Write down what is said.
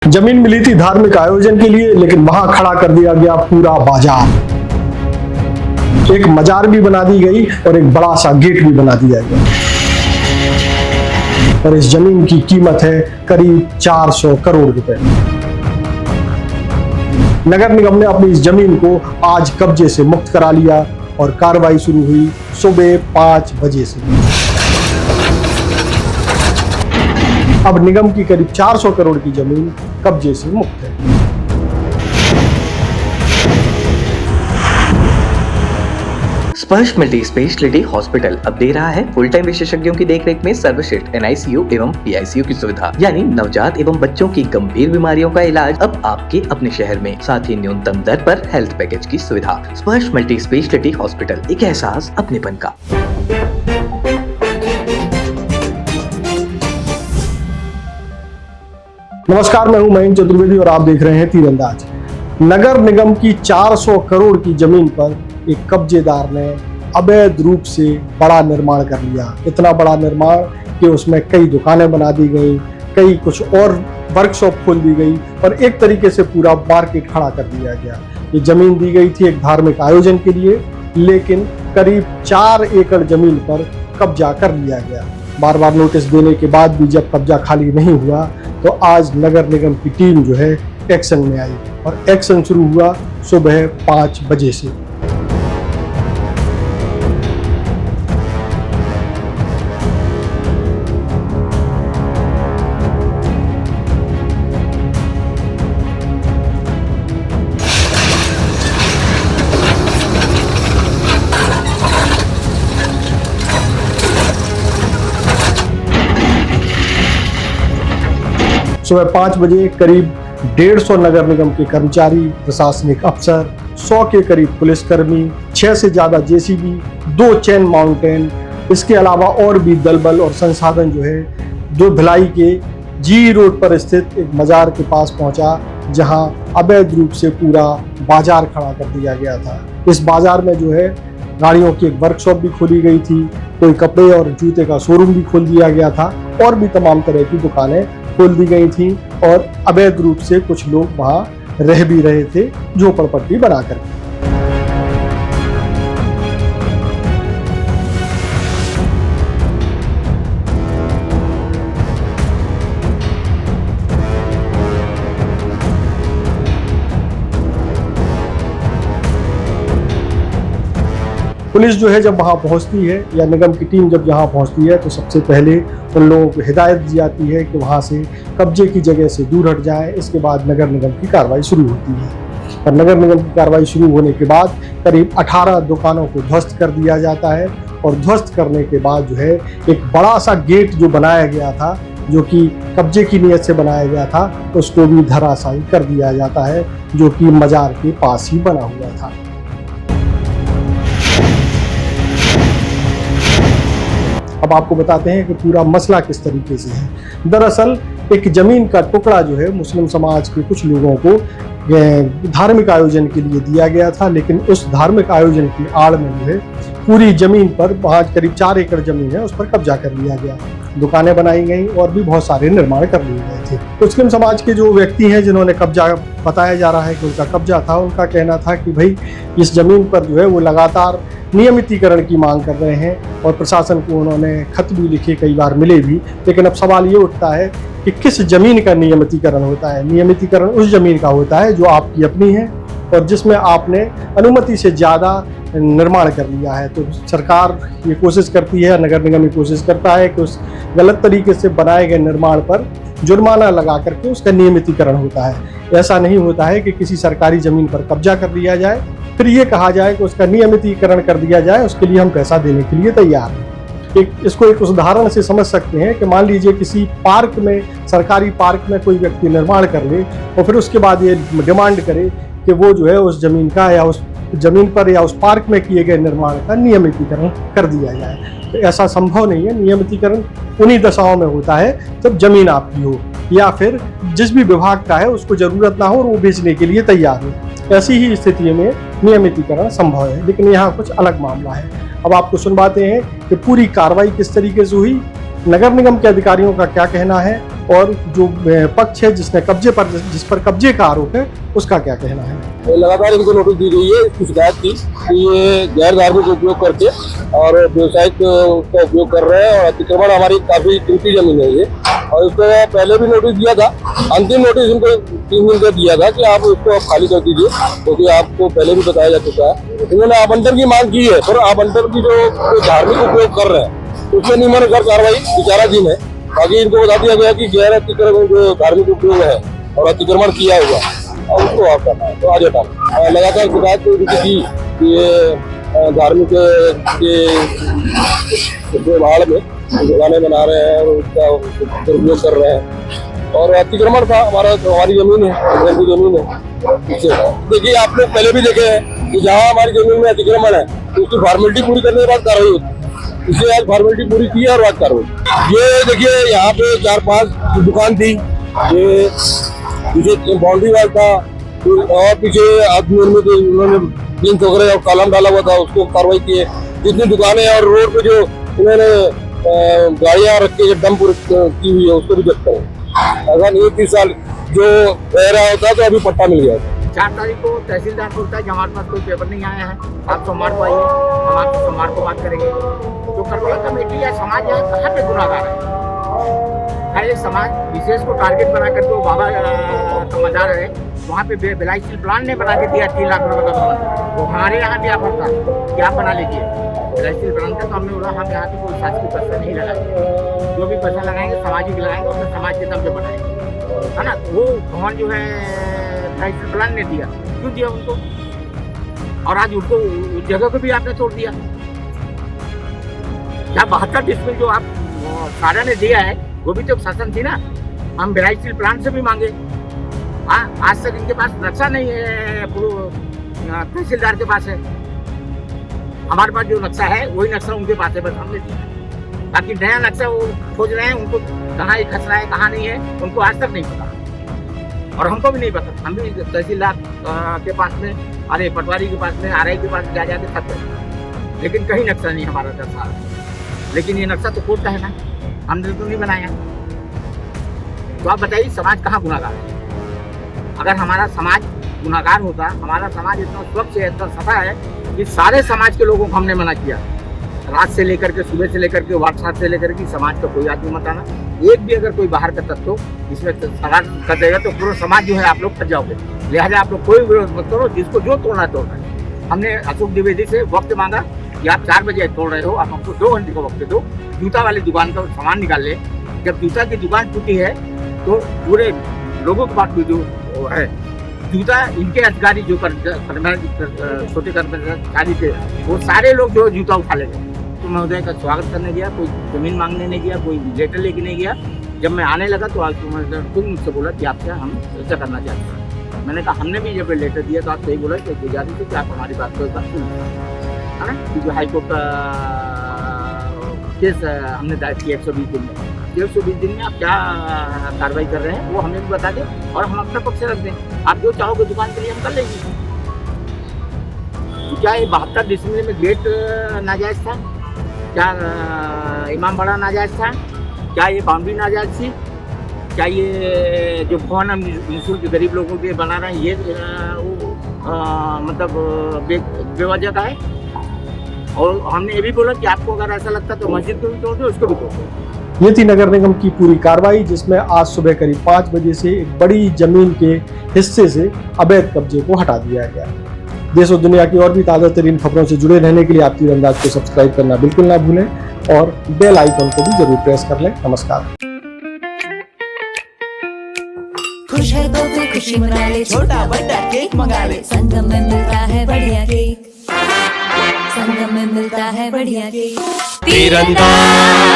जमीन मिली थी धार्मिक आयोजन के लिए, लेकिन वहां खड़ा कर दिया गया पूरा बाजार। एक मजार भी बना दी गई और एक बड़ा सा गेट भी बना दिया गया। और इस जमीन की कीमत है करीब 400 करोड़ रुपए। नगर निगम ने अपनी इस जमीन को आज कब्जे से मुक्त करा लिया और कार्रवाई शुरू हुई सुबह 5 बजे से। अब निगम की करीब 400 करोड़ की जमीन कब्जे से मुक्त है। स्पर्श मल्टी स्पेशलिटी हॉस्पिटल अब दे रहा है फुल टाइम विशेषज्ञों की देखरेख में सर्वश्रेष्ठ NICU एवं PICU की सुविधा, यानी नवजात एवं बच्चों की गंभीर बीमारियों का इलाज अब आपके अपने शहर में, साथ ही न्यूनतम दर पर हेल्थ पैकेज की सुविधा। स्पर्श मल्टी स्पेशलिटी हॉस्पिटल, एक एहसास अपनेपन का। नमस्कार, मैं हूं मयंक चतुर्वेदी और आप देख रहे हैं तीरंदाज। नगर निगम की 400 करोड़ की जमीन पर एक कब्जेदार ने अवैध रूप से बड़ा निर्माण कर लिया। इतना बड़ा निर्माण कि उसमें कई दुकानें बना दी गई, कई कुछ और वर्कशॉप खोल दी गई और एक तरीके से पूरा मार्केट खड़ा कर दिया गया। ये जमीन दी गई थी एक धार्मिक आयोजन के लिए, लेकिन करीब 4 एकड़ जमीन पर कब्जा कर लिया गया। बार बार नोटिस देने के बाद भी जब कब्जा खाली नहीं हुआ तो आज नगर निगम की टीम जो है एक्शन में आई और एक्शन शुरू हुआ सुबह 5 बजे से। सुबह 5 बजे करीब 150 नगर निगम के कर्मचारी, प्रशासनिक अफसर, 100 के करीब पुलिसकर्मी, 6 से ज्यादा JCB, 2 चैन माउंटेन, इसके अलावा और भी दल बल और संसाधन जो है जो भिलाई के जी रोड पर स्थित एक मजार के पास पहुंचा, जहां अवैध रूप से पूरा बाजार खड़ा कर दिया गया था। इस बाजार में जो है गाड़ियों की एक वर्कशॉप भी खोली गई थी, कोई कपड़े और जूते का शोरूम भी खोल दिया गया था और भी तमाम तरह की दुकानें खोल दी गई थी और अवैध रूप से कुछ लोग वहां रह भी रहे थे झोपड़पट्टी बनाकर। पुलिस जो है जब वहां पहुंचती है या निगम की टीम जब यहाँ पहुंचती है तो सबसे पहले उन लोगों को हिदायत दी जाती है कि वहां से कब्जे की जगह से दूर हट जाएं। इसके बाद नगर निगम की कार्रवाई शुरू होती है और नगर निगम की कार्रवाई शुरू होने के बाद करीब 18 दुकानों को ध्वस्त कर दिया जाता है और ध्वस्त करने के बाद जो है एक बड़ा सा गेट जो बनाया गया था, जो कि कब्जे की नीयत से बनाया गया था, उसको भी धराशायी कर दिया जाता है, जो कि मजार के पास ही बना हुआ था। अब आपको बताते हैं कि पूरा मसला किस तरीके से है। दरअसल एक जमीन का टुकड़ा जो है मुस्लिम समाज के कुछ लोगों को धार्मिक आयोजन के लिए दिया गया था, लेकिन उस धार्मिक आयोजन की आड़ में जो है पूरी जमीन पर, वहाँ करीब 4 एकड़ जमीन है, उस पर कब्जा कर लिया गया। दुकानें बनाई गई और भी बहुत सारे निर्माण कर लिए गए थे। मुस्लिम समाज के जो व्यक्ति हैं जिन्होंने कब्जा, बताया जा रहा है कि उनका कब्जा था, उनका कहना था कि भाई इस जमीन पर जो है वो लगातार नियमितीकरण की मांग कर रहे हैं और प्रशासन को उन्होंने खत भी लिखे, कई बार मिले भी। लेकिन अब सवाल ये उठता है कि किस जमीन का नियमितीकरण होता है। नियमितीकरण उस जमीन का होता है जो आपकी अपनी है और जिसमें आपने अनुमति से ज़्यादा निर्माण कर लिया है। तो सरकार ये कोशिश करती है, नगर निगम ये कोशिश करता है कि उस गलत तरीके से बनाए गए निर्माण पर जुर्माना लगा करके उसका नियमितीकरण होता है। ऐसा नहीं होता है कि किसी सरकारी ज़मीन पर कब्जा कर लिया जाए फिर ये कहा जाए कि उसका नियमितीकरण कर दिया जाए, उसके लिए हम पैसा देने के लिए तैयार हैं। इसको एक उदाहरण से समझ सकते हैं कि मान लीजिए किसी पार्क में, सरकारी पार्क में कोई व्यक्ति निर्माण कर ले और फिर उसके बाद ये डिमांड करे कि वो जो है उस जमीन का या उस जमीन पर या उस पार्क में किए गए निर्माण का नियमितीकरण कर दिया जाए। तो ऐसा संभव नहीं है। नियमितीकरण उन्हीं दशाओं में होता है जब जमीन आपकी हो या फिर जिस भी विभाग का है उसको जरूरत ना हो और वो बेचने के लिए तैयार हो। ऐसी ही स्थिति में नियमितीकरण संभव है, लेकिन यहाँ कुछ अलग मामला है। अब आपको सुनवाते हैं कि पूरी कार्रवाई किस तरीके से हुई, नगर निगम के अधिकारियों का क्या कहना है और जो पक्ष है जिस पर कब्जे का आरोप है उसका क्या कहना है। लगातार इनको नोटिस दी गई है इसकी शिकायत की कि ये गैर धार्मिक उपयोग करके और व्यवसायिक का उपयोग कर रहे हैं और अतिक्रमण हमारी काफी कीमती जमीन है ये। और इसको पहले भी नोटिस दिया था, अंतिम नोटिस इनको 3 दिन का दिया था कि आप इसको खाली कर दीजिए, क्योंकि आपको पहले भी बताया जा चुका है। इन्होंने आवंटन की मांग की है, पर आवंटन की जो धार्मिक उपयोग कर रहे हैं उसमें निम्न कर कार्रवाई विचाराधीन है। बाकी इनको बता दिया गया कि गैर अतिक्रमण जो धार्मिक उपयोग है और अतिक्रमण किया हुआ और उसको आप करना है, तो आज हटा। लगातार शिकायत की कि ये धार्मिक के भाड़ में दुकानें बना रहे हैं और उसका दुरुपयोग कर रहे हैं और अतिक्रमण था। हमारी जमीन है, जमीन है। देखिए आप लोग पहले भी देखे हैं कि जहाँ हमारी जमीन में अतिक्रमण है तो उसकी फॉर्मेलिटी पूरी करने के बाद कार्रवाई होती है। इसलिए आज फॉर्मेलिटी पूरी की है और आज कार्रवाई। ये देखिए यहाँ पे 4-5 दुकान थी, ये पीछे बाउंड्री वाल था और पीछे आत्मनिर्मित उन्होंने बीन्स वगैरह और कॉलम डाला हुआ था, उसको कार्रवाई की है। जितनी दुकानें और रोड पे जो उन्होंने गाड़ियां रख के डंप की हुई है उसको भी जब्त करें। अगर 1-3 साल जो रह रहा होता तो अभी पट्टा मिल गया। 4 तारीख को तहसीलदार बोलता है कि हमारे पास कोई पेपर नहीं आया है, आप सोमवार को आइए, हम आपसे सोमवार को बात करेंगे। जो करवाई कमेटी या समाज यहाँ कहाँ पे गुनाहगार है एक समाज विशेष को टारगेट बना करके वो बाबा का मजार है, वहाँ पे बेलाइसी प्लान ने बना के दिया 3 लाख रुपए का भवन। वो हमारे यहाँ भी आप था कि आप बना लीजिए बेलाइसी प्लान का। तो हमने बोला हम यहाँ पे कोई शासकीय पैसा नहीं लगाएंगे, जो भी पैसा लगाएंगे सामाजिक लगाएंगे और समाज के दम पे बनाएंगे, है ना। वो भवन जो है बेलाइसी प्लान ने दिया, क्यों दिया उनको, और आज उनको उस जगह को भी आपने तोड़ दिया। क्या 72 डिस्ट्रिक्ट जो आप सारा ने दिया है वो भी तो शासन थी ना। हम बेलाइसी प्लान से भी मांगे, आज तक इनके पास नक्शा नहीं है, तहसीलदार के पास है। हमारे पास जो नक्शा है वही नक्शा उनके पास है, बस हमने दिया। बाकी नया नक्शा वो खोज रहे हैं, उनको कहाँ ये खसरा है कहाँ नहीं है उनको आज तक नहीं पता और हमको भी नहीं पता। हम भी तहसीलदार के पास में, अरे पटवारी के पास में, RI के पास जा जाके थक गए, लेकिन कहीं नक्शा नहीं हमारा दर्शा। लेकिन ये नक्शा तो कोर्ट का है ना, हमने तो नहीं बनाया। तो आप बताइए समाज कहाँ गुनाहगार है। अगर हमारा समाज गुनाहगार होता, हमारा समाज इतना स्वच्छ है, इतना सफा है कि सारे समाज के लोगों को हमने मना किया, रात से लेकर के सुबह से लेकर के व्हाट्सएप से लेकर के समाज का कोई आदमी मत आना। एक भी अगर कोई बाहर का तत्व इसमें समाज कर देगा तो पूरा समाज जो है आप लोग फंस जाओगे। लिहाजा आप लोग कोई विरोध मत करो, जिसको जो तोड़ना है तोड़ना है। हमने अशोक द्विवेदी से वक्त मांगा कि आप 4 बजे तोड़ रहे हो, आप हमको 2 घंटे का वक्त दो, जूता वाली दुकान का सामान निकाल ले। जब जूता की दुकान टूटी है तो पूरे लोगों के पास जो है जूता, इनके अधिकारी जो छोटे कर्मचारी थे वो सारे लोग जो जूता उठा ले गए। तो महोदय का स्वागत करने गया, कोई जमीन मांगने नहीं गया, कोई लेटर लेके नहीं गया। जब मैं आने लगा तो आज तुम मुझसे बोला कि आपसे हम चर्चा करना चाहते हैं। मैंने कहा हमने भी जब लेटर दिया तो आप सही बोला कि गुजारिश थी कि आप हमारी बात को एक बार सुन, है ना। क्योंकि हाईकोर्ट का केस हमने दायर किया 120 दिन में। 120 दिन में आप क्या कार्रवाई कर रहे हैं वो हमें भी बता दें और हम अपना पक्ष रख दें। आप जो चाहोगे दुकान के लिए हम कर लेंगे। क्या ये 72 डिसमिल में गेट नाजायज था? क्या इमामबाड़ा नाजायज था? क्या ये बाउंड्री नाजायज थी? क्या ये जो भवन हम निःशुल्क गरीब लोगों के बना रहे हैं ये मतलब बेवजह का है? और हमने ये भी बोला कि आपको अगर ऐसा लगता तो मस्जिद को भी तोड़ दो, उसको भी तोड़ दो। ये थी नगर निगम की पूरी कार्रवाई, जिसमें आज सुबह करीब 5 बजे से एक बड़ी जमीन के हिस्से से अवैध कब्जे को हटा दिया गया। देश और दुनिया की और भी ताज़ा तरीन खबरों से जुड़े रहने के लिए आप तीरंदाज को सब्सक्राइब करना बिल्कुल ना भूलें और बेल आइकन को भी जरूर प्रेस कर लें। नमस्कार। खुश है तो फिर खुशी मना ले, छोटा बड़ा केक मंगा ले, संगम में मिलता है बढ़िया केक, संगम में मिलता है बढ़िया केक। तीरंदाज।